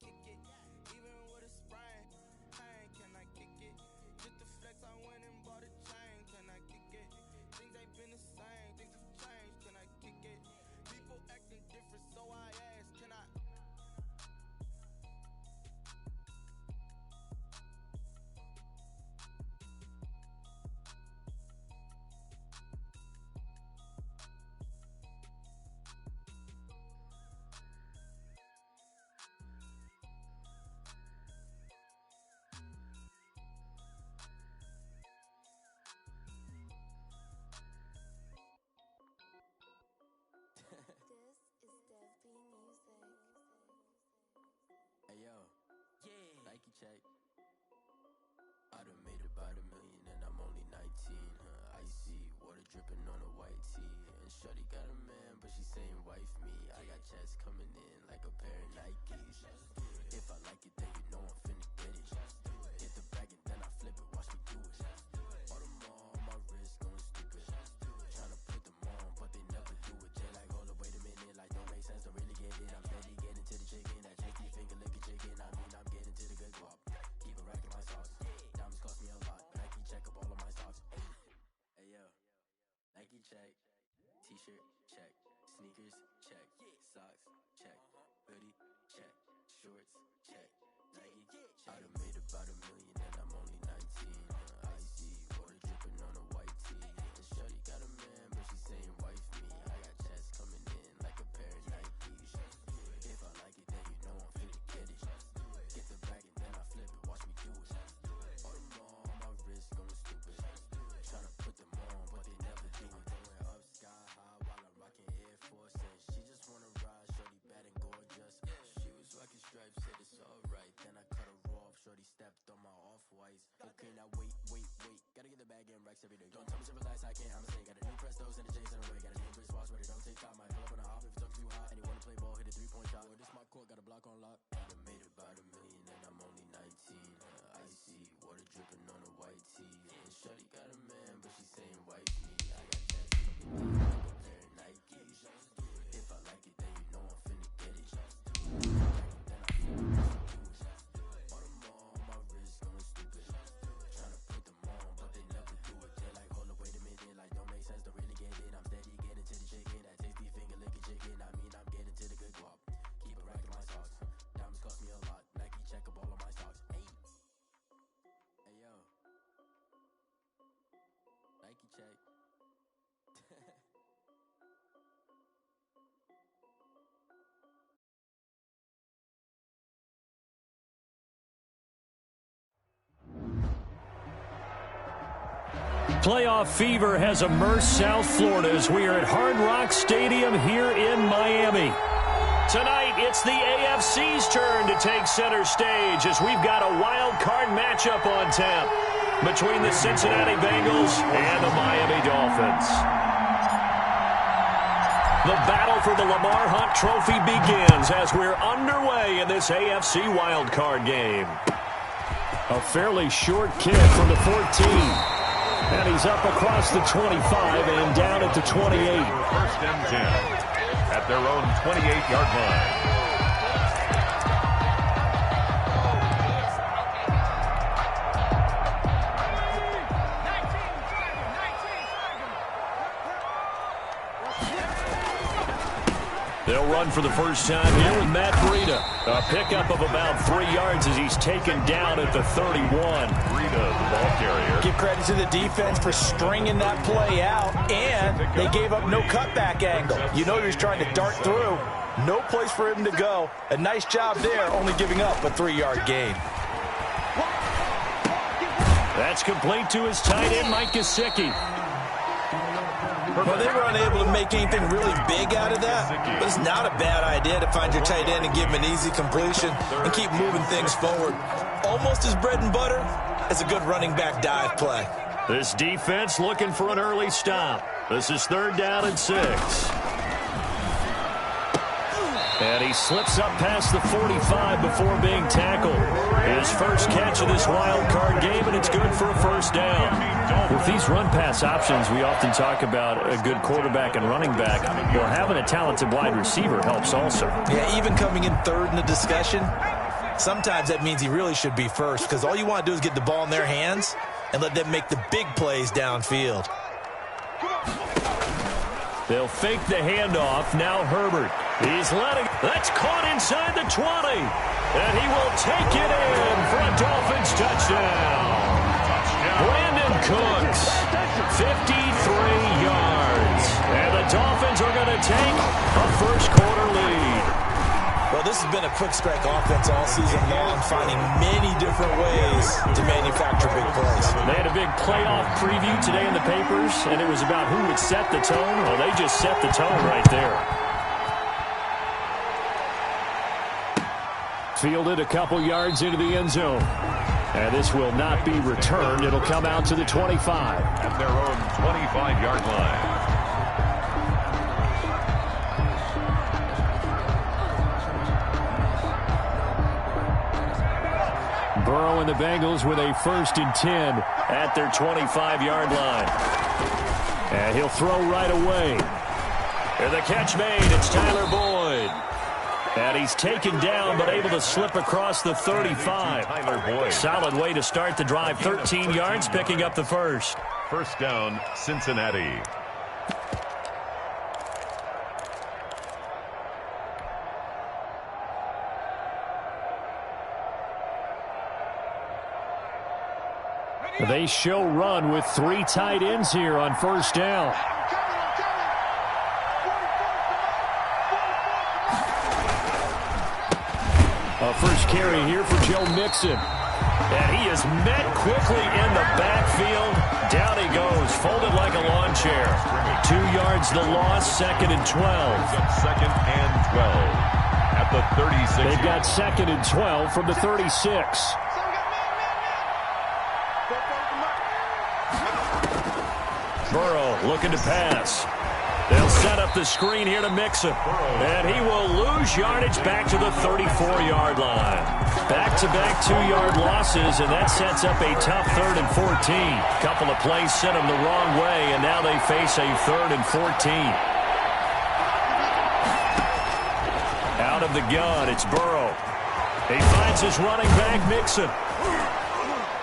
kick it? Even with a sprain, pain, can I kick it? Just the flex, I went and bought a chain, can I kick it? Things ain't been the same, things have changed, can I kick it? People acting different, so I ask, can I? Hey yo, Nike check. I done made about $1 million and I'm only 19. Icy water dripping on a white tee. And shorty got a man, but she saying wife me. I got checks coming in like a pair of Nikes. If I like it, then you know I'm finna get it. Get the bag and then I flip it, watch me do it. All them on my wrist going stupid. Tryna put them on, but they never do it. They like, hold up, wait a minute, like don't make sense, don't really get it. I'm steady getting to the chicken, that tasty finger licking chicken. I mean, I'm getting to the good guap. Keep a rack in my socks. Diamonds cost me a lot. Nike check up all of my stocks. Hey yo, Nike check. T-shirt check. Sneakers check. Socks check. Hoodie check. Shorts check. Nike. I done made about $1 million and I'm only 19. Icy water dripping on a white tee. And shorty got a man, but she saying wife me. I got checks coming in like a pair of Nikes. If I like it, then you know I'm finna get it. Get the bag and then I flip it, watch me do it. All them on my wrist going stupid. Tryna put them on, but they never do it. Going up sky high while I'm rocking Air Forces. She just wanna ride, shorty bad and gorgeous. She was rocking stripes, said it's alright. Then I cut her off, shorty stepped on my off-whites. Okay, now wait. Gotta get the bag and racks every day. Don't tell me to relax, I can't, I'ma say. Got a new Prestos and a J's in the way. Got a new wristwatch, but it don't take time. I pull up on a hop if it's too hot. And you wanna play ball, hit a 3-point shot. Or this my court, got a block on lock. I done made about $1 million and I'm only 19. Icy water dripping on a white tee. And shorty got a man, but she saying wife me. I got checks coming in like a pair of Nikes. If I like it, then you know I'm finna get it. Then I flip it, all them on my wrist going stupid. Tryna put them on, but they never do it. They like, hold up, wait a minute, like don't make sense, don't really get it. I'm steady getting to the chicken, that tasty finger licking chicken. I mean, I'm getting to the good guap. Keep a rack in my socks. Diamonds cost me a lot. Nike check up all of my stocks. Hey yo, Nike check. Playoff fever has immersed South Florida as we are at Hard Rock Stadium here in Miami. Tonight, it's the AFC's turn to take center stage as we've got a wild card matchup on tap between the Cincinnati Bengals and the Miami Dolphins. The battle for the Lamar Hunt Trophy begins as we're underway in this AFC wild card game. A fairly short kick from the 14. And he's up across the 25 and down at the 28. First and 10 at their own 28-yard line. They'll run for the first time here with Matt Breida. A pickup of about 3 yards as he's taken down at the 31. Breida, the ball carrier. Give credit to the defense for stringing that play out, and they gave up no cutback angle. You know he was trying to dart through. No place for him to go. A nice job there, only giving up a 3-yard gain. That's complete to his tight end, Mike Gesicki. Well, they were unable to make anything really big out of that, but it's not a bad idea to find your tight end and give him an easy completion and keep moving things forward. Almost as bread and butter as a good running back dive play. This defense looking for an early stop. This is 3rd down and 6. And he slips up past the 45 before being tackled. His first catch of this wild card game, and it's good for a first down. With these run-pass options, we often talk about a good quarterback and running back. Well, having a talented wide receiver helps also. Yeah, even coming in third in the discussion, sometimes that means he really should be first, because all you want to do is get the ball in their hands and let them make the big plays downfield. They'll fake the handoff. Now Herbert. He's letting. That's caught inside the 20. And he will take it in for a Dolphins touchdown. Brandon Cooks, 53 yards. And the Dolphins are going to take a first-quarter lead. Well, this has been a quick strike offense all season long, finding many different ways to manufacture big plays. They had a big playoff preview today in the papers, and it was about who would set the tone. Well, they just set the tone right there. Fielded a couple yards into the end zone. And this will not be returned. It'll come out to the 25. At their own 25-yard line. Burrow and the Bengals with a 1st and 10 at their 25-yard line. And he'll throw right away. And the catch made. It's Tyler Boyd. And he's taken down but able to slip across the 35. Solid way to start the drive. 13 yards, picking up the first. First down, Cincinnati. They show run with 3 tight ends here on first down. A first carry here for Joe Mixon. And he is met quickly in the backfield. Down he goes, folded like a lawn chair. 2 yards the loss, 2nd and 12. Second and 12 at the 36. They've got 2nd and 12 from the 36. Burrow looking to pass. They'll set up the screen here to Mixon. And he will lose yardage back to the 34-yard line. Back-to-back 2-yard losses, and that sets up a tough 3rd and 14. Couple of plays sent them the wrong way, and now they face a 3rd and 14. Out of the gun, it's Burrow. He finds his running back, Mixon.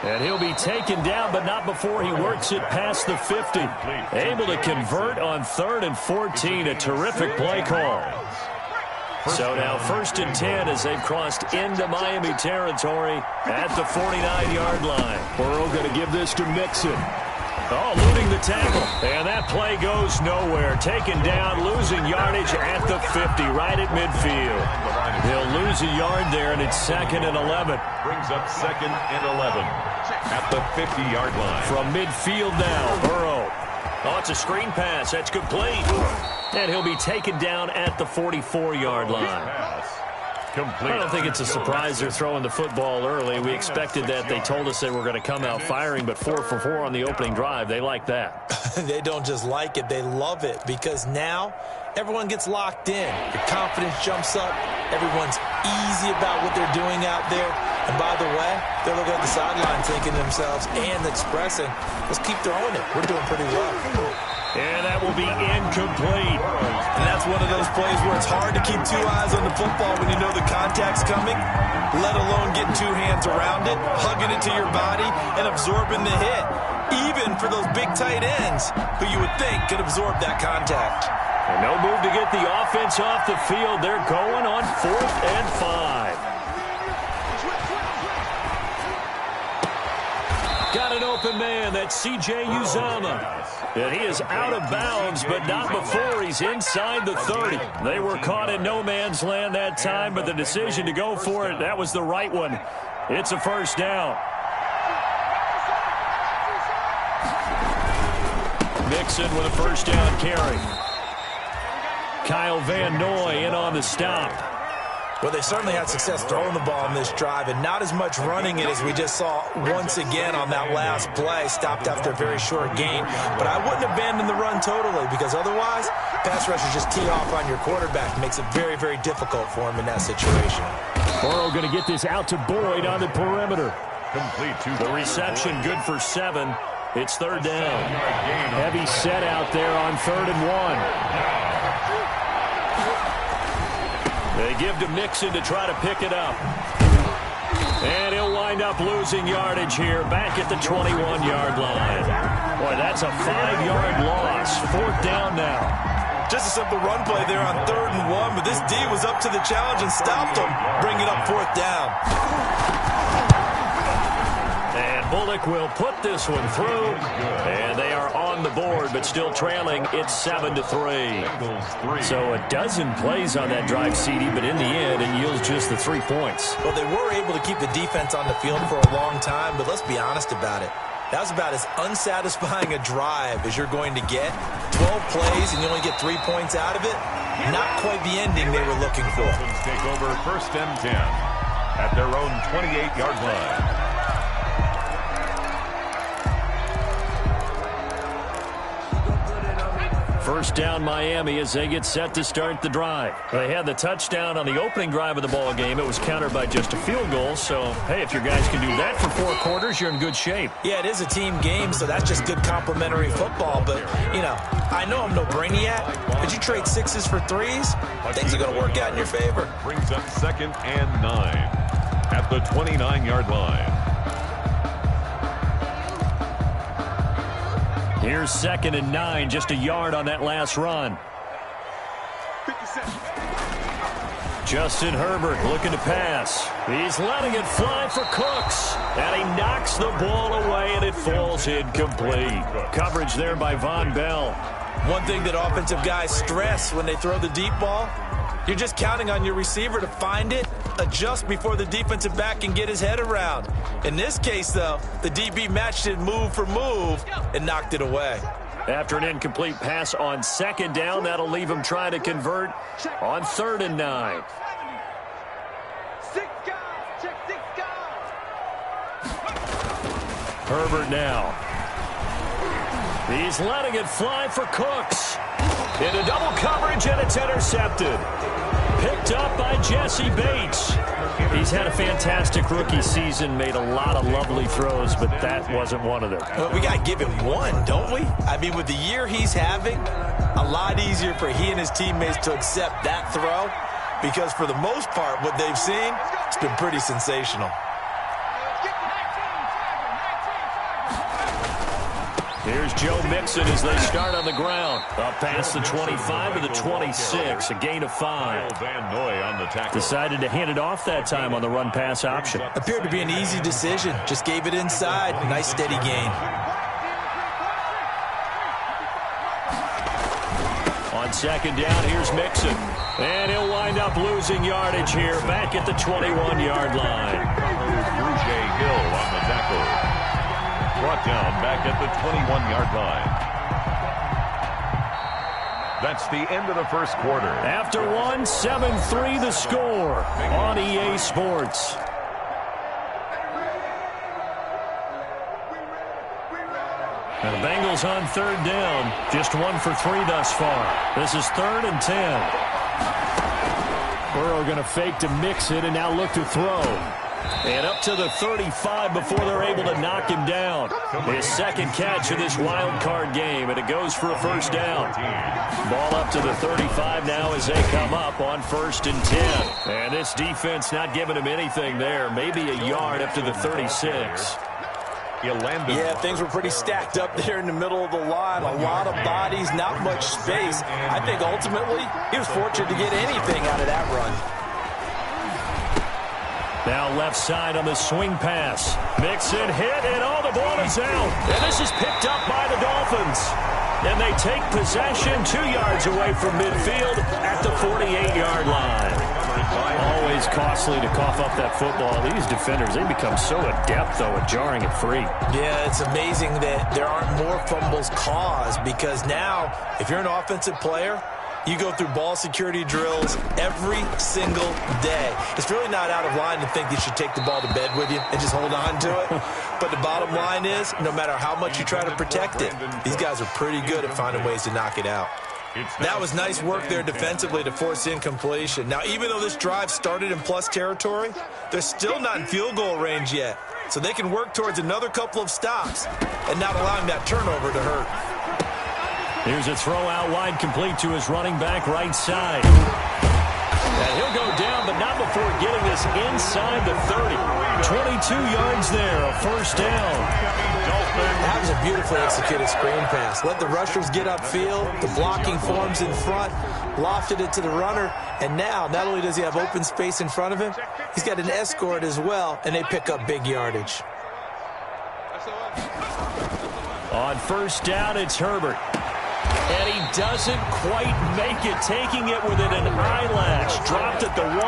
And he'll be taken down, but not before he works it past the 50. Able to convert on 3rd and 14. A terrific play call. So now 1st and 10 as they've crossed into Miami territory at the 49-yard line. Burrow going to give this to Mixon. Oh, eluding the tackle. And that play goes nowhere. Taken down, losing yardage at the 50, right at midfield. He'll lose a yard there, and it's 2nd and 11. Brings up 2nd and 11 at the 50-yard line. From midfield now, Burrow. Oh, it's a screen pass. That's complete. And he'll be taken down at the 44-yard line. I don't think it's a surprise they're throwing the football early. We expected that. They told us they were going to come out firing, but 4 for 4 on the opening drive. They like that. They don't just like it, they love it, because now everyone gets locked in. Your confidence jumps up. Everyone's easy about what they're doing out there. And by the way, they're looking at the sideline thinking to themselves and expressing, let's keep throwing it. We're doing pretty well. And that will be incomplete. And that's one of those plays where it's hard to keep 2 eyes on the football when you know the contact's coming, let alone getting 2 hands around it, hugging it to your body, and absorbing the hit. Even for those big tight ends who you would think could absorb that contact. And no move to get the offense off the field. They're going on 4th and 5. Got an open man. That's C.J. Uzomah. And he is out of bounds, but not before he's inside the 30. They were caught in no man's land that time, but the decision to go for it, that was the right one. It's a first down. Mixon with a first down carry. Kyle Van Noy in on the stop. Well, they certainly had success throwing the ball in this drive, and not as much running it as we just saw once again on that last play. Stopped after a very short gain. But I wouldn't abandon the run totally, because otherwise, pass rushers just tee off on your quarterback. Makes it very, very difficult for him in that situation. Burrow going to get this out to Boyd on the perimeter. Complete to the reception, good for 7. It's 3rd down. Heavy set out there on 3rd and 1. They give to Mixon to try to pick it up. up losing yardage here, back at the 21-yard line. Boy, that's a 5-yard loss. 4th down now. Just a simple run play there on 3rd and 1, but this D was up to the challenge and stopped them, bringing up 4th down. And Bullock will put this one through, and they are on the board, but still trailing. It's 7-3. So a dozen plays on that drive, CD, but in the end, it yields just the 3 points. Well, they were able to keep the defense on the field for a long time, but let's be honest about it. That was about as unsatisfying a drive as you're going to get. 12 plays, and you only get 3 points out of it. Not quite the ending they were looking for. Take over 1st and 10 at their own 28-yard line. First down Miami as they get set to start the drive. They had the touchdown on the opening drive of the ball game. It was countered by just a field goal. So, hey, if your guys can do that for 4 quarters, you're in good shape. Yeah, it is a team game, so that's just good complimentary football. But, you know, I know I'm no brainiac, but you trade 6s for 3s, things are going to work out in your favor. Brings up 2nd and 9 at the 29-yard line. Here's 2nd and 9, just a yard on that last run. Justin Herbert looking to pass. He's letting it fly for Cooks. And he knocks the ball away, and it falls incomplete. Coverage there by Von Bell. One thing that offensive guys stress when they throw the deep ball, you're just counting on your receiver to find it, adjust before the defensive back can get his head around. In this case, though, the DB matched it move for move and knocked it away. After an incomplete pass on 2nd down, that'll leave him trying to convert on 3rd and 9. Herbert now. He's letting it fly for Cooks. Into double coverage, and it's intercepted. Picked up by Jesse Bates. He's had a fantastic rookie season, made a lot of lovely throws, but that wasn't one of them. Well, we got to give him one, don't we? I mean, with the year he's having, a lot easier for he and his teammates to accept that throw, because for the most part, what they've seen, it's been pretty sensational. Here's Joe Mixon as they start on the ground. Up past the 25 to the 26, a gain of 5. Van Noy on the tackle. Decided to hand it off that time on the run-pass option. Appeared to be an easy decision. Just gave it inside. Nice steady gain. On 2nd down, here's Mixon. And he'll wind up losing yardage here back at the 21-yard line. Bruce Hill on the tackle. Brought down back at the 21-yard line. That's the end of the first quarter. After 7-3 the score on EA Sports. And the Bengals on 3rd down. Just 1 for 3 thus far. This is 3rd and 10. Burrow going to fake to mix it and now look to throw. And up to the 35 before they're able to knock him down. His 2nd catch of this wild card game, and it goes for a 1st down. Ball up to the 35 now as they come up on 1st and 10. And this defense not giving him anything there. Maybe a yard up to the 36. Yeah, things were pretty stacked up there in the middle of the line. A lot of bodies, not much space. I think ultimately he was fortunate to get anything out of that run. Now left side on the swing pass. Mixon hit, and the ball is out. And this is picked up by the Dolphins. And they take possession 2 yards away from midfield at the 48-yard line. Always costly to cough up that football. These defenders, they become so adept, though, at jarring it free. Yeah, it's amazing that there aren't more fumbles caused, because now, if you're an offensive player, you go through ball security drills every single day. It's really not out of line to think you should take the ball to bed with you and just hold on to it. But the bottom line is, no matter how much you try to protect it, these guys are pretty good at finding ways to knock it out. That was nice work there defensively to force incompletion. Now, even though this drive started in plus territory, they're still not in field goal range yet. So they can work towards another couple of stops and not allowing that turnover to hurt. Here's a throw out wide, complete to his running back right side. And he'll go down, but not before getting this inside the 30. 22 yards there, a first down. That was a beautifully executed screen pass. Let the rushers get upfield. The blocking forms in front. Lofted it to the runner. And now, not only does he have open space in front of him, he's got an escort as well, and they pick up big yardage. On first down, it's Herbert. And he doesn't quite make it, taking it within an eyelash. Dropped at the 1.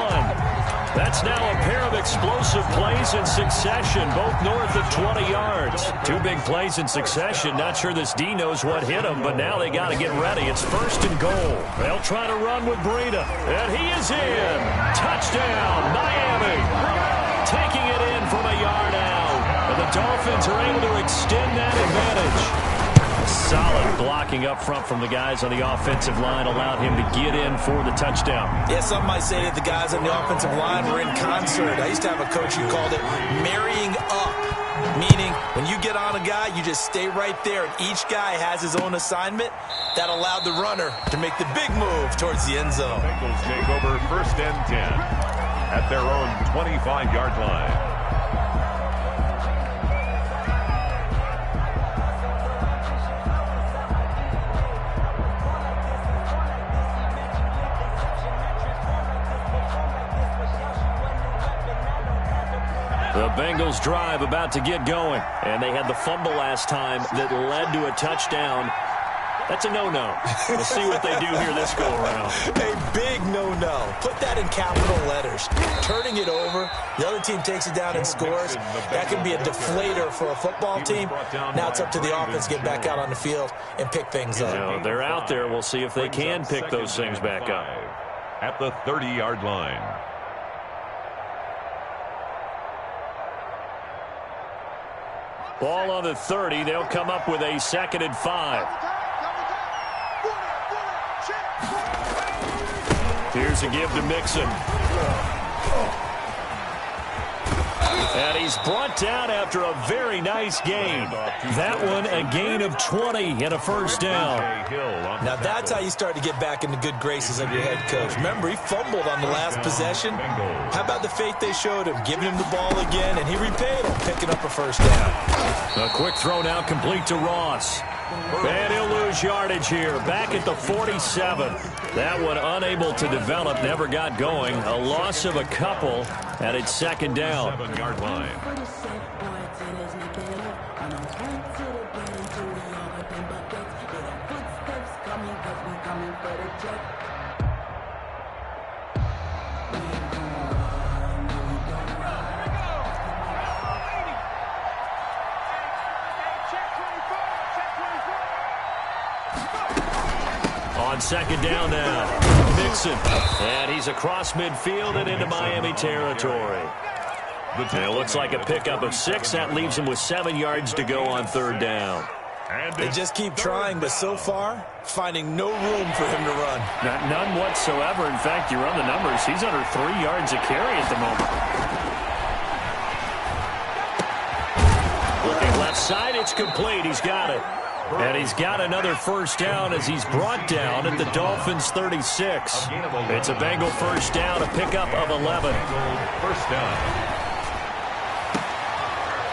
That's now a pair of explosive plays in succession, both north of 20 yards. 2 big plays in succession. Not sure this D knows what hit him, but now they got to get ready. It's first and goal. They'll try to run with Breida. And he is in. Touchdown, Miami. Taking it in from a yard out. And the Dolphins are able to extend that advantage. Solid blocking up front from the guys on the offensive line allowed him to get in for the touchdown. Yeah, some might say that the guys on the offensive line were in concert. I used to have a coach who called it marrying up, meaning when you get on a guy, you just stay right there, and each guy has his own assignment. That allowed the runner to make the big move towards the end zone. Bengals take over first and 10 at their own 25-yard line. The Bengals drive about to get going. And they had the fumble last time that led to a touchdown. That's a no-no. We'll see what they do here this go-around. A big no-no. Put that in capital letters. Turning it over, the other team takes it down and scores. That can be a deflator for a football team. Now it's up to the offense to get back out on the field and pick things up. You know, they're out there. We'll see if they can pick those things back up. At the 30-yard line. Ball on the 30. They'll come up with a 2nd and 5. Here's a give to Mixon. And he's brought down after a very nice game. That one a gain of 20 and a first down. Now that's how you start to get back into good graces of your head coach. Remember, he fumbled on the last possession. How about the faith they showed him, giving him the ball again, and he repaid him, picking up a first down. A quick throw now complete to Ross. And he'll lose yardage here, back at the 47. That one unable to develop, never got going. A loss of a couple, and it's 2nd down. 7-yard line. On 2nd down now, Mixon. And he's across midfield and into Miami territory. It looks like a pickup of 6. That leaves him with 7 yards to go on 3rd down. They just keep trying, but so far, finding no room for him to run. None whatsoever. In fact, you run the numbers. He's under 3 yards a carry at the moment. Looking left side, it's complete. He's got it. And he's got another first down as he's brought down at the Dolphins' 36. It's a Bengal first down, a pickup of 11. First down.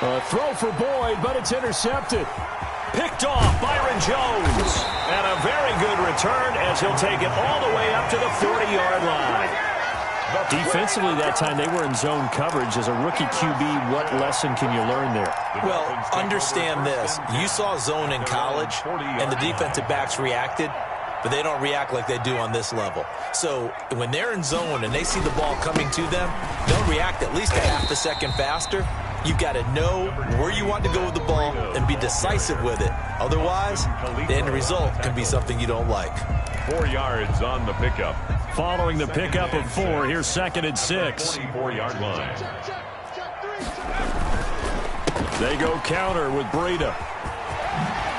A throw for Boyd, but it's intercepted. Picked off Byron Jones. And a very good return as he'll take it all the way up to the 40-yard line. Defensively that time, they were in zone coverage. As a rookie QB, what lesson can you learn there? Well, understand this. You saw zone in college, and the defensive backs reacted, but they don't react like they do on this level. So when they're in zone and they see the ball coming to them, they'll react at least a half a second faster. You've got to know where you want to go with the ball and be decisive with it. Otherwise, the end result can be something you don't like. 4 yards on the pickup. Following the pickup of 4, here's 2nd and 6. 24-yard line. They go counter with Breida.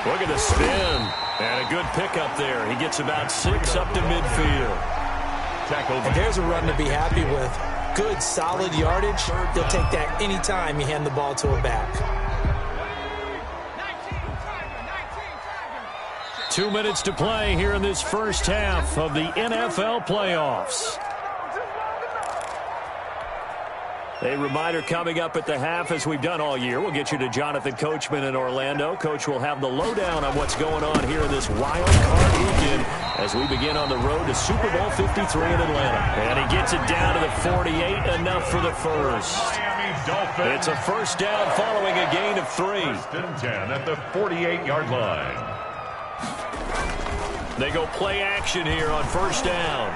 Look at the spin. And a good pickup there. He gets about 6 up to midfield. And there's a run to be happy with. Good, solid yardage. He'll take that anytime you hand the ball to a back. 2 minutes to play here in this first half of the NFL playoffs. A reminder coming up at the half, as we've done all year. We'll get you to Jonathan Coachman in Orlando. Coach will have the lowdown on what's going on here in this wild card weekend as we begin on the road to Super Bowl 53 in Atlanta. And he gets it down to the 48, enough for the first. It's a first down following a gain of 3. First and 10 at the 48-yard line. They go play action here on first down.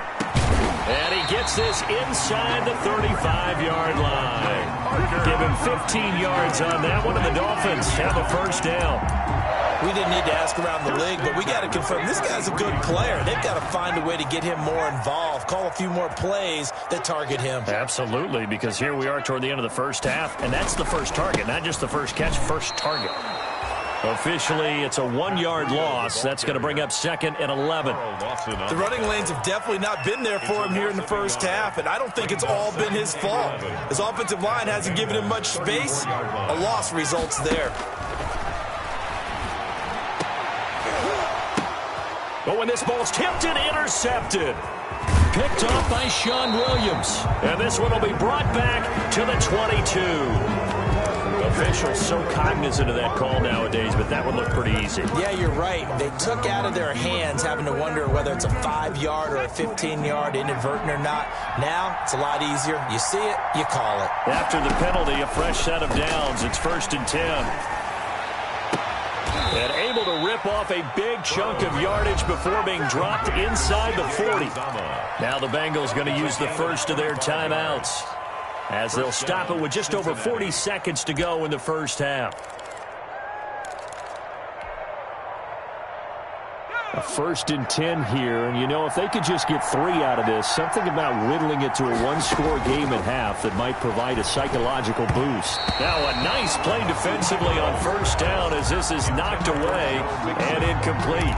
And he gets this inside the 35-yard line. Give him 15 yards on that one, and the Dolphins have a first down. We didn't need to ask around the league, but we got to confirm this guy's a good player. They've got to find a way to get him more involved, call a few more plays that target him. Absolutely, because here we are toward the end of the first half, and that's the first target, not just the first catch, first target. Officially, it's a 1-yard loss. That's going to bring up 2nd and 11. The running lanes have definitely not been there for him here in the first half, and I don't think it's all been his fault. His offensive line hasn't given him much space. A loss results there. But when this ball's tipped and intercepted. Picked off by Sean Williams. And this one will be brought back to the 22. Officials so cognizant of that call nowadays, but that one looked pretty easy. Yeah, you're right. They took out of their hands having to wonder whether it's a 5-yard or a 15-yard, inadvertent or not. Now, it's a lot easier. You see it, you call it. After the penalty, a fresh set of downs. It's 1st and 10. And able to rip off a big chunk of yardage before being dropped inside the 40. Now the Bengals going to use the first of their timeouts, as they'll stop it with just over 40 seconds to go in the first half. A 1st and 10 here, and you know, if they could just get 3 out of this, something about whittling it to a 1-score game at half that might provide a psychological boost. Now a nice play defensively on first down as this is knocked away and incomplete.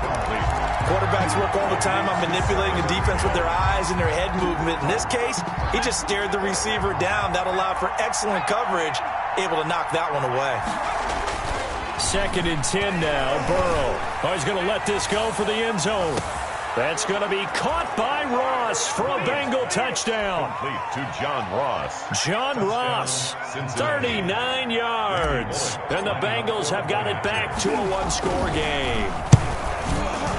Quarterbacks work all the time on manipulating the defense with their eyes and their head movement. In this case, he just stared the receiver down. That allowed for excellent coverage, able to knock that one away. 2nd and 10 now. Burrow. Oh, he's going to let this go for the end zone. That's going to be caught by Ross for a Bengal touchdown. Complete to John Ross. John Ross, 39 yards. And the Bengals have got it back to a 1-score game.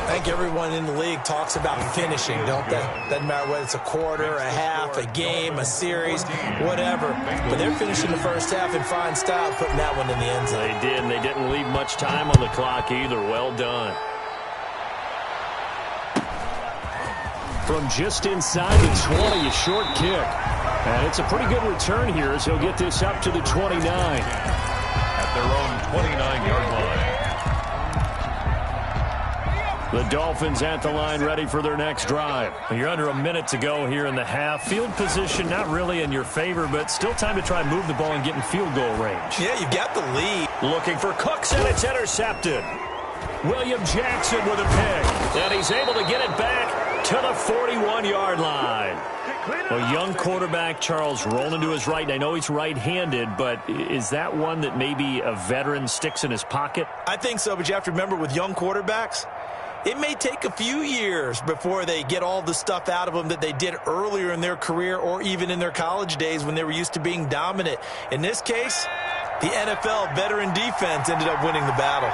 I think everyone in the league talks about finishing, don't they? Doesn't matter whether it's a quarter, a half, a game, a series, whatever. But they're finishing the first half in fine style, putting that one in the end zone. They did, and they didn't leave much time on the clock either. Well done. From just inside the 20, a short kick. And it's a pretty good return here as he'll get this up to the 29. At their own 29-yard line. The Dolphins at the line, ready for their next drive. You're under a minute to go here in the half. Field position not really in your favor, but still time to try and move the ball and get in field goal range. Yeah, you've got the lead. Looking for Cooks, and it's intercepted. William Jackson with a pick, and he's able to get it back to the 41-yard line. A young quarterback, Charles, rolling to his right. I know he's right-handed, but is that one that maybe a veteran sticks in his pocket? I think so, but you have to remember with young quarterbacks, it may take a few years before they get all the stuff out of them that they did earlier in their career or even in their college days when they were used to being dominant. In this case, the NFL veteran defense ended up winning the battle.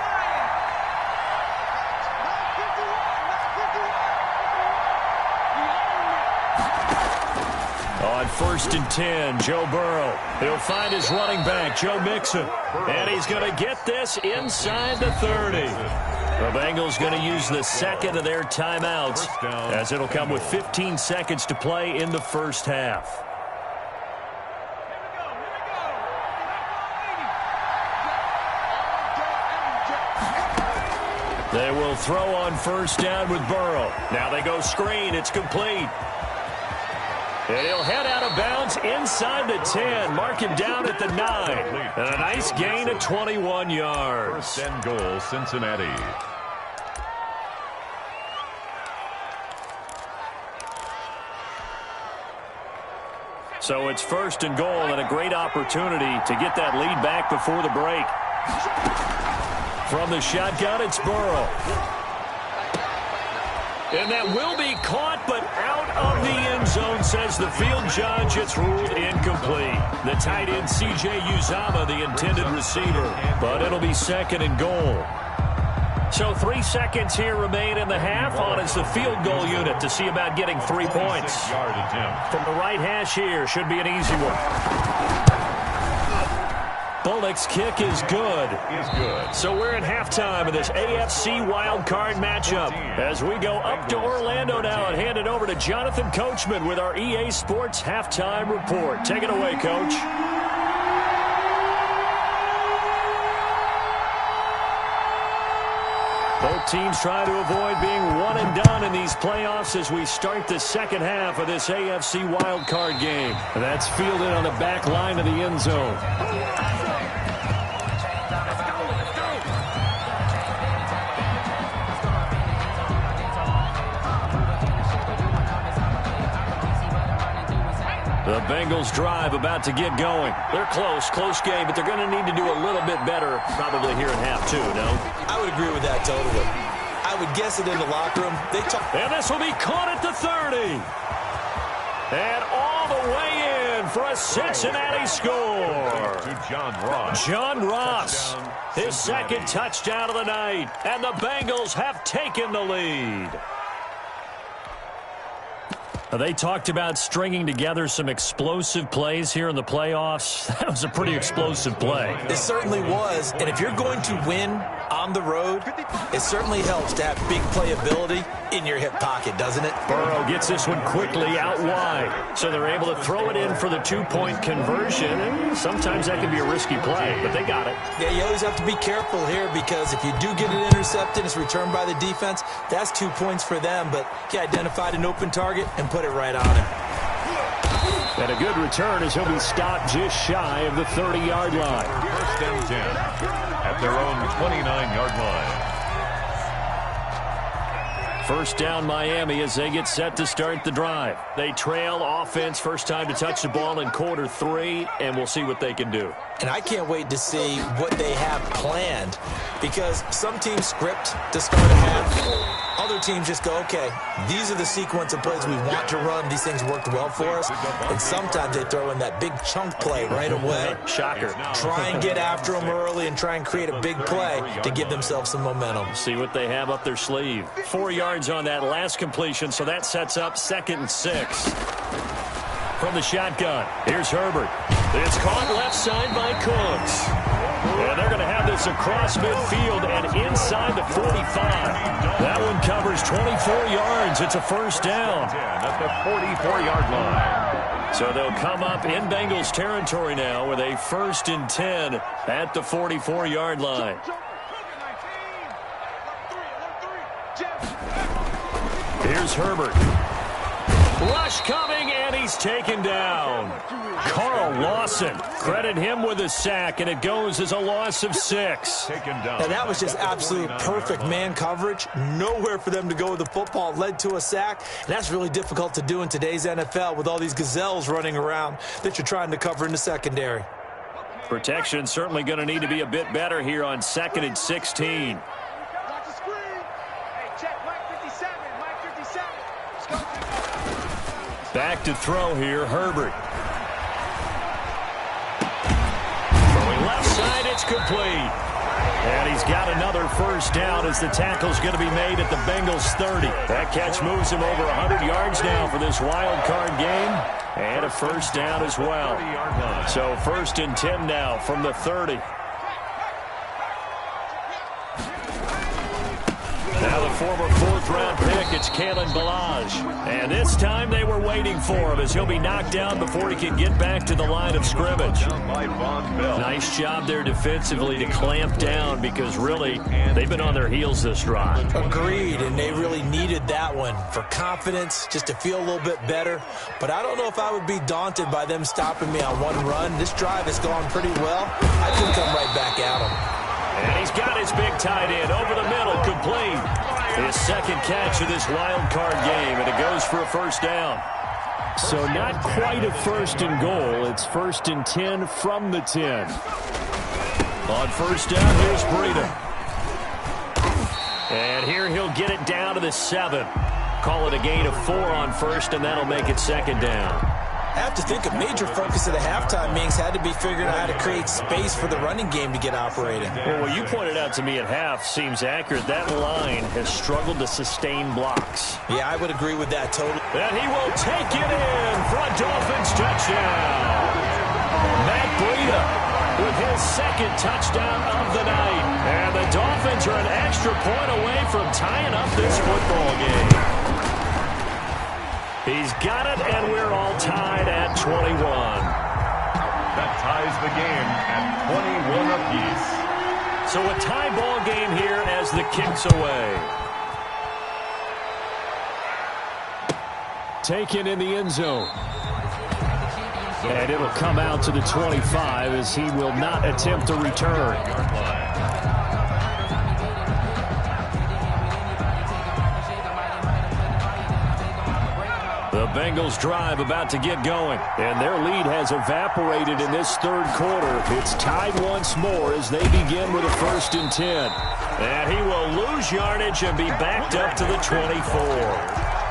On 1st and 10, Joe Burrow. He'll find his running back, Joe Mixon. And he's going to get this inside the 30. The Bengals going to use the 2nd of their timeouts as it'll come with 15 seconds to play in the first half. They will throw on first down with Burrow. Now they go screen. It's complete. And he'll head out of bounds inside the 10. Mark him down at the 9. And a nice gain of 21 yards. 1st and goal, Cincinnati. So it's 1st and goal and a great opportunity to get that lead back before the break. From the shotgun, it's Burrow. And that will be caught, but out of the end zone, says the field judge. It's ruled incomplete. The tight end, C.J. Uzama, the intended receiver. But it'll be second and goal. So 3 seconds here remain in the half. On is the field goal unit to see about getting 3 points. From the right hash here, should be an easy one. Bullock's kick is good. So we're in halftime of this AFC wildcard matchup as we go up to Orlando now and hand it over to Jonathan Coachman with our EA Sports halftime report. Take it away, Coach. Both teams try to avoid being one and done in these playoffs as we start the second half of this AFC wildcard game. That's fielded on the back line of the end zone. The Bengals drive about to get going. They're close game, but they're going to need to do a little bit better probably here in half two, no? I would agree with that totally. I would guess it in the locker room. And this will be caught at the 30. And all the way in for a Cincinnati score. John Ross, his second touchdown of the night. And the Bengals have taken the lead. They talked about stringing together some explosive plays here in the playoffs. That was a pretty explosive play. It certainly was. And if you're going to win on the road, it certainly helps to have big playability in your hip pocket, doesn't it? Burrow gets this one quickly out wide. So they're able to throw it in for the 2-point conversion. And sometimes that can be a risky play, but they got it. Yeah, you always have to be careful here because if you do get it intercepted, it's returned by the defense. That's 2 points for them, but he identified an open target and put it right on him. And a good return as he'll be stopped just shy of the 30-yard line. First and 10 at their own 29-yard line. First down Miami as they get set to start the drive. They trail offense, first time to touch the ball in quarter 3, and we'll see what they can do. And I can't wait to see what they have planned because some teams script to start a half. Other teams just go, okay, these are the sequence of plays we want to run. These things worked well for us. And sometimes they throw in that big chunk play right away. Shocker. Try and get after them early and try and create a big play to give themselves some momentum. See what they have up their sleeve. 4 yards on that last completion, so that sets up 2nd and 6. From the shotgun, here's Herbert. It's caught left side by Cooks. And they're going to have this across midfield and inside the 45. That one covers 24 yards. It's a first down. At the 44-yard line. So they'll come up in Bengals territory now with a 1st and 10 at the 44-yard line. Here's Herbert. Rush coming, and he's taken down. Carl Lawson, credit him with a sack, and it goes as a loss of 6. Now that was just absolute perfect man coverage. Nowhere for them to go with the football. Led to a sack, and that's really difficult to do in today's NFL with all these gazelles running around that you're trying to cover in the secondary. Protection certainly going to need to be a bit better here on 2nd and 16. Back to throw here, Herbert. Throwing left side, it's complete. And he's got another first down as the tackle's going to be made at the Bengals 30. That catch moves him over 100 yards now for this wild card game. And a first down as well. So 1st and 10 now from the 30. Now the former 4th-round pick, it's Kalen Ballage. And this time they were waiting for him as he'll be knocked down before he can get back to the line of scrimmage. Nice job there defensively to clamp down because really they've been on their heels this drive. Agreed, and they really needed that one for confidence, just to feel a little bit better. But I don't know if I would be daunted by them stopping me on one run. This drive has gone pretty well. I could come right back at them. And he's got his big tight end over the middle, complete. His second catch of this wild card game, and it goes for a first down. So not quite a 1st and goal. It's 1st and 10 from the 10. On first down, here's Breida. And here he'll get it down to the 7. call it a gain of 4 on first, and that'll make it second down. I have to think a major focus of the halftime meetings had to be figuring out how to create space for the running game to get operating. Well, what you pointed out to me at half seems accurate. That line has struggled to sustain blocks. Yeah, I would agree with that totally. And he will take it in for a Dolphins touchdown. Matt Breida with his second touchdown of the night. And the Dolphins are an extra point away from tying up this football game. He's got it, and we're all tied at 21. That ties the game at 21 apiece. So a tie ball game here as the kick's away. Taken in the end zone. And it'll come out to the 25 as he will not attempt to return. The Bengals drive about to get going, and their lead has evaporated in this third quarter. It's tied once more as they begin with a 1st and 10. And he will lose yardage and be backed up to the 24.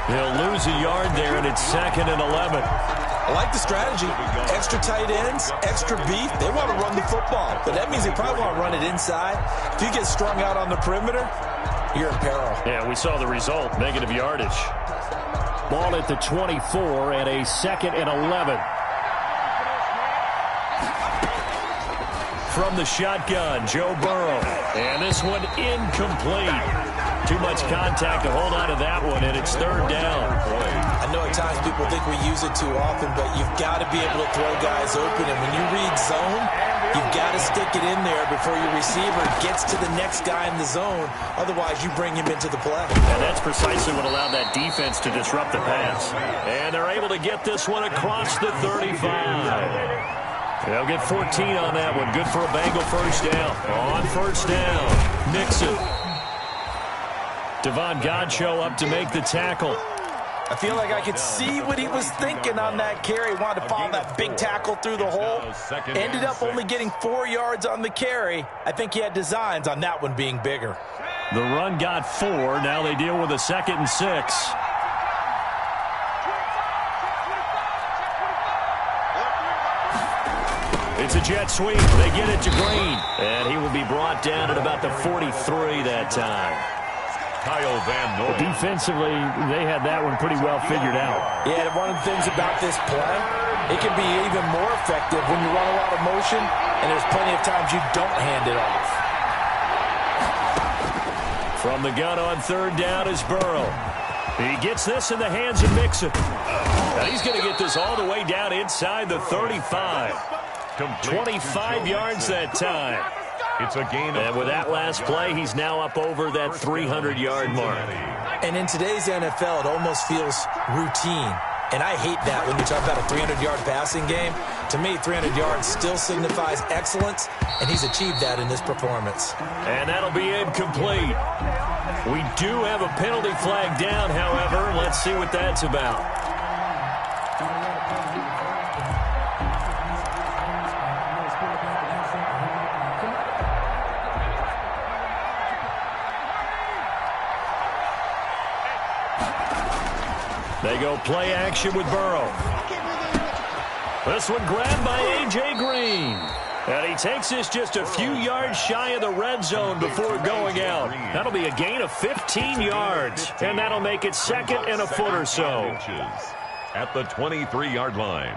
He'll lose a yard there, and it's 2nd and 11. I like the strategy. Extra tight ends, extra beef. They want to run the football, but that means they probably want to run it inside. If you get strung out on the perimeter, you're in peril. Yeah, we saw the result, negative yardage. Ball at the 24 and a 2nd and 11. From the shotgun, Joe Burrow. And this one incomplete. Too much contact to hold on to that one, and it's 3rd down. I know at times people think we use it too often, but you've got to be able to throw guys open. And when you read zone, you've got to stick it in there before your receiver gets to the next guy in the zone. Otherwise, you bring him into the play. And that's precisely what allowed that defense to disrupt the pass. And they're able to get this one across the 35. They'll get 14 on that one. Good for a Bengal 1st down. On 1st down, Mixon. Devon Godchaux up to make the tackle. I feel like I could see what he was thinking on that carry. Wanted to follow that big tackle through the hole. Ended up only getting 4 yards on the carry. I think he had designs on that one being bigger. The run got 4. Now they deal with a 2nd and 6. It's a jet sweep. They get it to Green. And he will be brought down at about the 43 that time. Kyle Van Noy. Defensively, they had that one pretty well figured out. Yeah, one of the things about this play, it can be even more effective when you run a lot of motion, and there's plenty of times you don't hand it off. From the gun on 3rd down is Burrow. He gets this in the hands of Mixon. Now he's going to get this all the way down inside the 35. 25 yards that time. It's a gain. And with that last play, he's now up over that 300-yard mark. And in today's NFL, it almost feels routine. And I hate that when you talk about a 300-yard passing game. To me, 300 yards still signifies excellence, and he's achieved that in this performance. And that'll be incomplete. We do have a penalty flag down, however. Let's see what that's about. They go play action with Burrow. This one grabbed by A.J. Green. And he takes this just a few yards shy of the red zone before going out. That'll be a gain of 15 yards. And that'll make it 2nd and a foot or so. At the 23-yard line.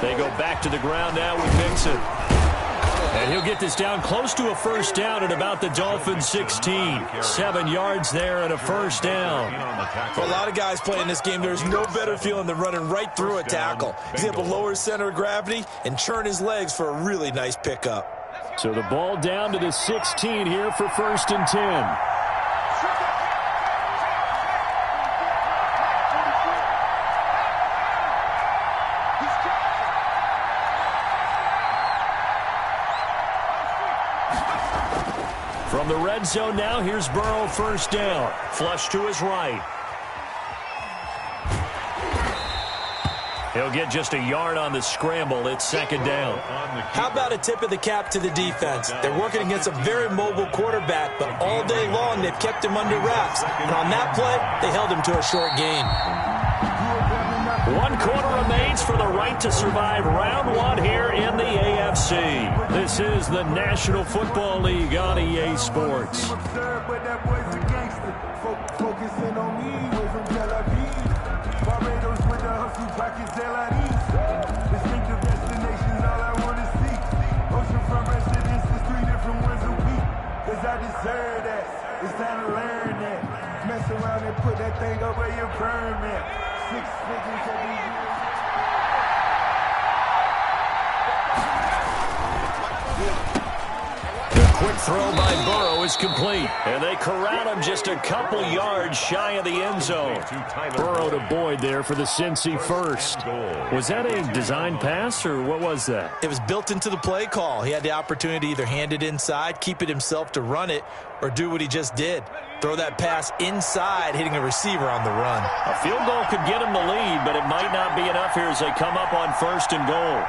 They go back to the ground now with Mixon. And he'll get this down close to a 1st down at about the Dolphins 16. 7 yards there and a 1st down. For a lot of guys playing this game, there's no better feeling than running right through a tackle. He's able to lower his center of gravity and churn his legs for a really nice pickup. So the ball down to the 16 here for 1st and 10. the red zone now. Here's Burrow, first down. Flush to his right. He'll get just a yard on the scramble. It's second down. How about a tip of the cap to the defense? They're working against a very mobile quarterback, but all day long they've kept him under wraps. And on that play, they held him to a short gain. 1 quarter remains for the right to survive round 1 here in the AFC. This is the National Football League on EA Sports. Focusing on me, way from Tel Aviv. Barbados with the hustle pockets, distinctive destinations, all I want to see. Oceanfront residences, 3 different ones a week. Cause I deserve that. It's time to learn that. Mess around and put that thing up where your permit. 6 figures every year. Quick throw by Burrow is complete. And they corral him just a couple yards shy of the end zone. Burrow to Boyd there for the Cincy first. Was that a design pass, or what was that? It was built into the play call. He had the opportunity to either hand it inside, keep it himself to run it, or do what he just did. Throw that pass inside, hitting a receiver on the run. A field goal could get him the lead, but it might not be enough here as they come up on first and goal.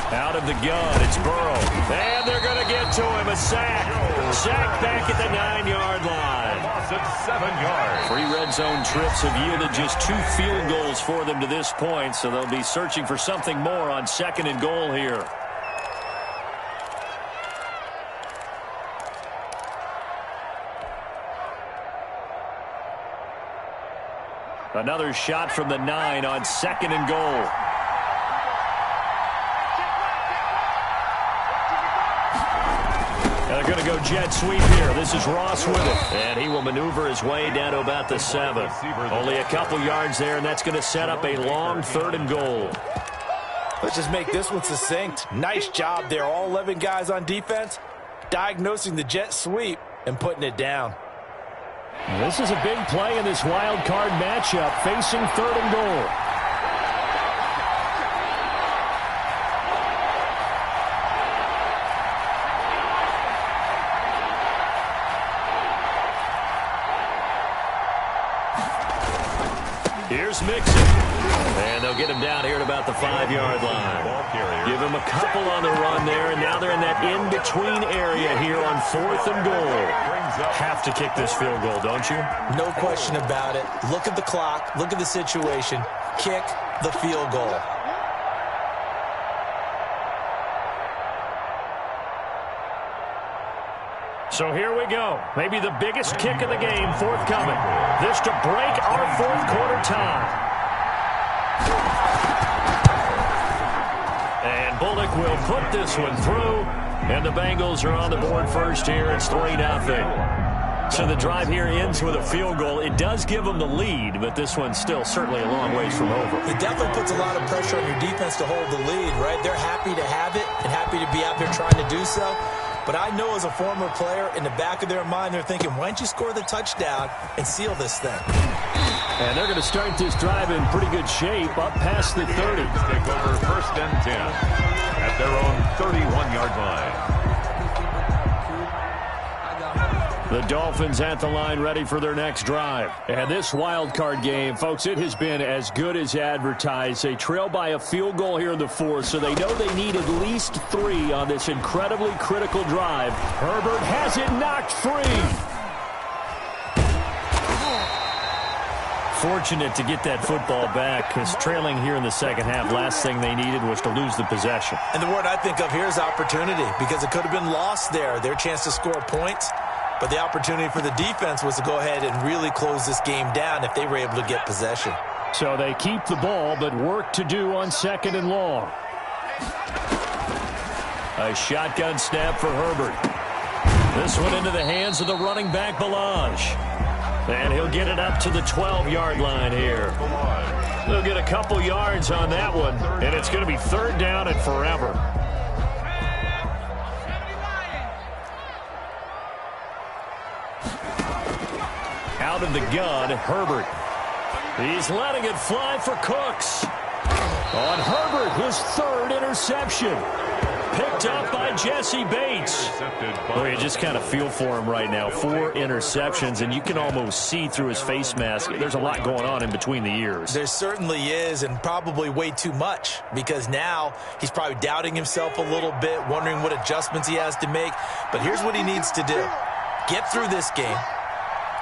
Out of the gun, it's Burrow. And they're going to get to him. A sack. Sack back at the 9-yard line. Loss of 7 yards. 3 red zone trips have yielded just 2 field goals for them to this point, so they'll be searching for something more on second and goal here. Another shot from the 9 on second and goal. They're going to go jet sweep here. This is Ross with it. And he will maneuver his way down to about the 7. Only a couple yards there, and that's going to set up a long third and goal. Let's just make this one succinct. Nice job there. All 11 guys on defense diagnosing the jet sweep and putting it down. This is a big play in this wild card matchup, facing third and goal. Here's Mixon. And they'll get him down here at about the 5-yard line. Give him a couple on the run there, and now they're in that in-between area here on fourth and goal. Have to kick this field goal, don't you? No question about it. Look at the clock. Look at the situation. Kick the field goal. So here we go. Maybe the biggest kick of the game forthcoming. This to break our fourth quarter tie. And Bullock will put this one through. And the Bengals are on the board first here. It's 3-0. So the drive here ends with a field goal. It does give them the lead, but this one's still certainly a long ways from over. It definitely puts a lot of pressure on your defense to hold the lead, right? They're happy to have it and happy to be out there trying to do so. But I know as a former player, in the back of their mind, they're thinking, why don't you score the touchdown and seal this thing? And they're going to start this drive in pretty good shape, up past the 30. Take over first and 10 at their own 31-yard line. The Dolphins at the line ready for their next drive. And this wild card game, folks, it has been as good as advertised. They trail by a field goal here in the fourth, so they know they need at least 3 on this incredibly critical drive. Herbert has it knocked free. Fortunate to get that football back, because trailing here in the second half, last thing they needed was to lose the possession. And the word I think of here is opportunity, because it could have been lost there. Their chance to score points. But the opportunity for the defense was to go ahead and really close this game down if they were able to get possession. So they keep the ball, but work to do on second and long. A shotgun snap for Herbert. This one into the hands of the running back, Balaj. And he'll get it up to the 12-yard line here. They'll get a couple yards on that one, and it's going to be third down and forever. Out of the gun, Herbert. He's letting it fly for Cooks. On Herbert, his third interception. picked up by Jesse Bates. Boy, you just kind of feel for him right now. 4 interceptions, and you can almost see through his face mask. There's a lot going on in between the ears. There certainly is, and probably way too much, because now he's probably doubting himself a little bit, wondering what adjustments he has to make. But here's what he needs to do. Get through this game,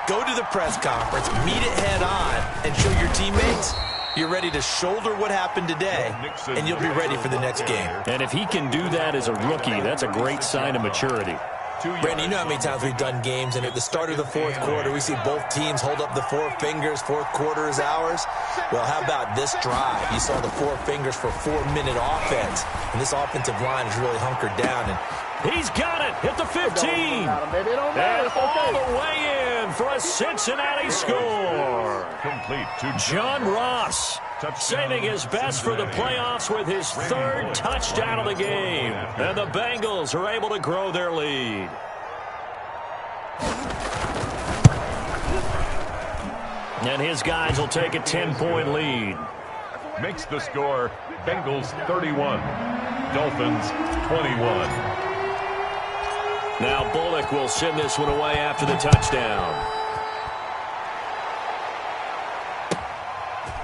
go to the press conference, meet it head on, and show your teammates you're ready to shoulder what happened today, and you'll be ready for the next game. And if he can do that as a rookie, that's a great sign of maturity. Brandon, you know how many times we've done games, and at the start of the fourth quarter, we see both teams hold up the 4 fingers, fourth quarter is ours. Well, how about this drive? You saw the 4 fingers for 4-minute offense, and this offensive line is really hunkered down. And he's got it at the 15. And all the way in for a Cincinnati score. Complete to John Ross, saving his best for the playoffs with his 3rd touchdown of the game. And the Bengals are able to grow their lead. And his guys will take a 10-point lead. Makes the score Bengals 31, Dolphins 21. Now Bullock will send this one away after the touchdown.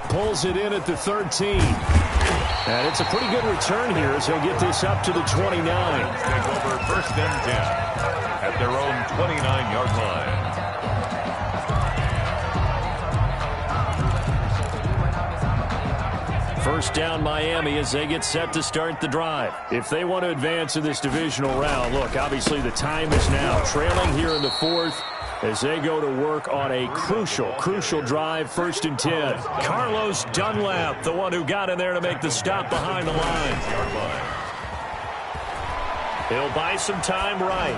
Pulls it in at the 13. And it's a pretty good return here as he'll get this up to the 29. Take over 1st and 10 at their own 29-yard line. First down Miami as they get set to start the drive. If they want to advance in this divisional round, look, obviously the time is now. Trailing here in the 4th as they go to work on a crucial drive, 1st and 10. Carlos Dunlap, the one who got in there to make the stop behind the line. He'll buy some time right.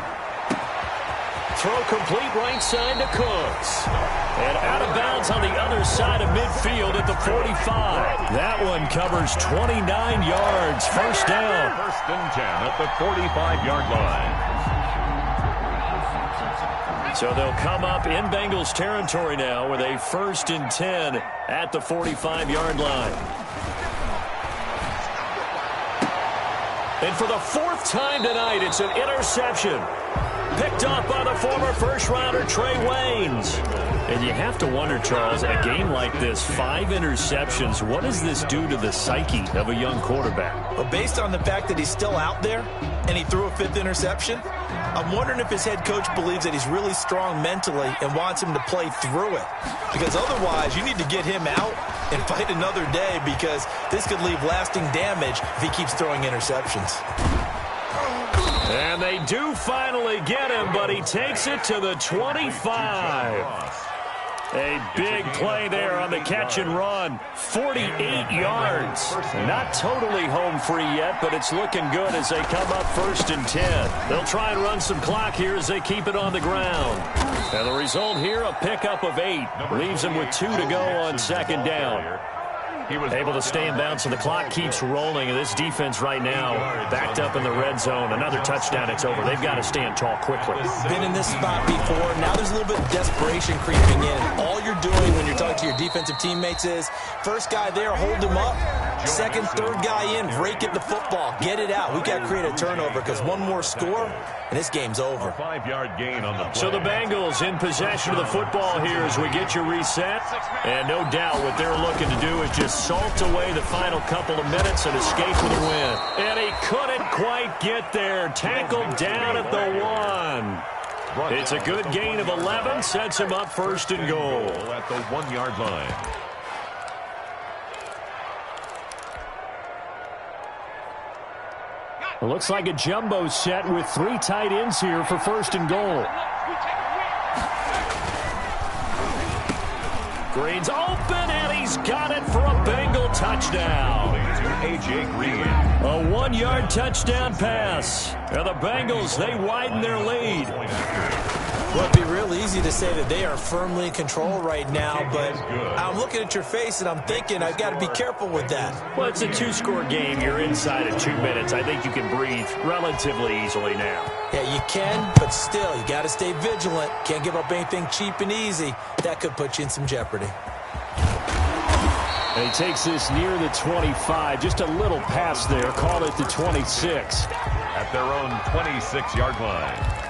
Throw complete right side to Cooks. And out of bounds on the other side of midfield at the 45. That one covers 29 yards. First down. 1st and 10 at the 45-yard line. So they'll come up in Bengals territory now with a 1st and 10 at the 45-yard line. And for the 4th time tonight, it's an interception. Picked up by the former first-rounder Trey Waynes. And you have to wonder, Charles, a game like this, 5 interceptions, what does this do to the psyche of a young quarterback? Well, based on the fact that he's still out there and he threw a 5th interception, I'm wondering if his head coach believes that he's really strong mentally and wants him to play through it. Because otherwise, you need to get him out and fight another day, because this could leave lasting damage if he keeps throwing interceptions. And they do finally get him, but he takes it to the 25. A big play there on the catch and run. 48 yards. Not totally home free yet, but it's looking good as they come up 1st and 10. They'll try and run some clock here as they keep it on the ground. And the result here, a pickup of 8. Leaves them with 2 to go on 2nd down. He was able to stay in bounds, so the clock keeps rolling, and this defense right now backed up in the red zone. Another touchdown, it's over. They've got to stand tall quickly. Been in this spot before. Now there's a little bit of desperation creeping in. All you're doing when you're talking to your defensive teammates is, first guy there, hold him up. Second, third guy in, rake at the football. Get it out. We've got to create a turnover, because one more score, and this game's over. 5-yard gain on the play. So the Bengals in possession of the football here as we get you reset. And no doubt what they're looking to do is just salt away the final couple of minutes and escape with a win. And he couldn't quite get there. Tackled down at the 1. It's a good gain of 11. Sets him up 1st and goal. At the 1-yard line. It looks like a jumbo set with 3 tight ends here for 1st and goal. Green's open, and he's got it for a Bengal touchdown. To A.J. Green. A 1-yard touchdown pass. And the Bengals, they widen their lead. Well, it'd be real easy to say that they are firmly in control right now, but I'm looking at your face and I'm thinking I've got to be careful with that. Well, it's a 2-score game. You're inside of 2 minutes. I think you can breathe relatively easily now. Yeah, you can, but still, you got to stay vigilant. Can't give up anything cheap and easy. That could put you in some jeopardy. And he takes this near the 25. Just a little pass there. Call it the 26. at their own 26-yard line.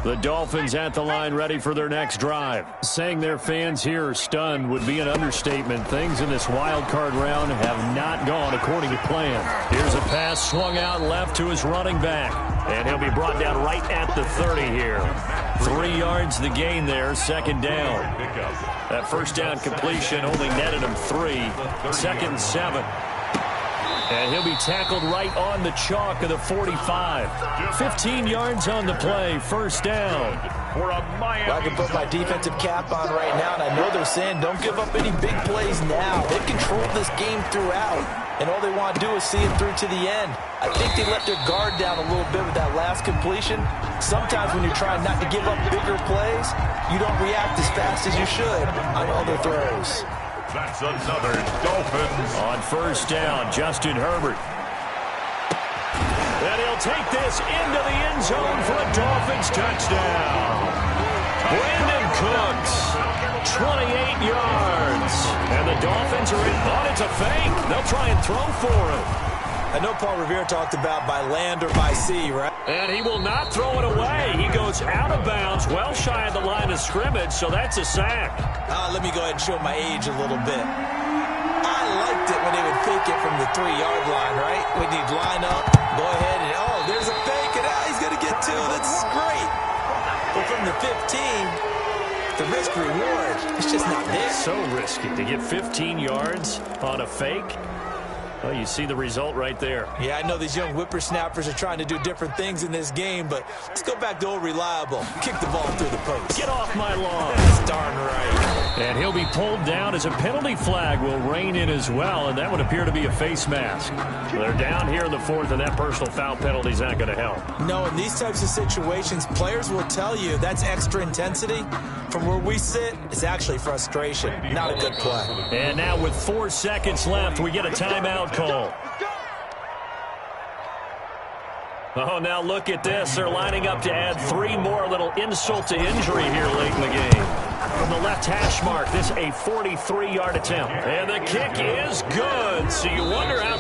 The Dolphins at the line ready for their next drive. Saying their fans here are stunned would be an understatement. Things in this wild card round have not gone according to plan. Here's a pass swung out left to his running back. And he'll be brought down right at the 30 here. 3 yards the gain there, second down. That first down completion only netted him 3. 2nd and 7. And he'll be tackled right on the chalk of the 45. 15 yards on the play, first down. For a Miami. Well, I can put my defensive cap on right now, and I know they're saying don't give up any big plays now. They've controlled this game throughout, and all they want to do is see it through to the end. I think they let their guard down a little bit with that last completion. Sometimes when you're trying not to give up bigger plays, you don't react as fast as you should on other throws. That's another Dolphins. On first down, Justin Herbert. And he'll take this into the end zone for a Dolphins touchdown. Brandon Cooks, 28 yards. And the Dolphins are in. Oh, it's a fake. They'll try and throw for it. I know Paul Revere talked about by land or by sea, right? And he will not throw it away. He goes out of bounds, well shy of the line of scrimmage, so that's a sack. Let me go ahead and show my age a little bit. I liked it when they would fake it from the 3-yard line, right? When you'd line up, go ahead and, oh, there's a fake, and he's going to get 2. That's great. But from the 15, the risk-reward, it's just not there. So risky to get 15 yards on a fake. Well, you see the result right there. Yeah, I know these young whippersnappers are trying to do different things in this game, but let's go back to old reliable. Kick the ball through the post. Get off my lawn. That's darn right. And he'll be pulled down as a penalty flag will rein in as well, and that would appear to be a face mask. They're down here in the 4th, and that personal foul penalty is not going to help. No, in these types of situations, players will tell you that's extra intensity. From where we sit, it's actually frustration. Not a good play. And now with 4 seconds left, we get a timeout call. Oh, now look at this. They're lining up to add 3 more, little insult to injury here late in the game. From the left hash mark, this a 43-yard attempt. And the kick is good. So you wonder how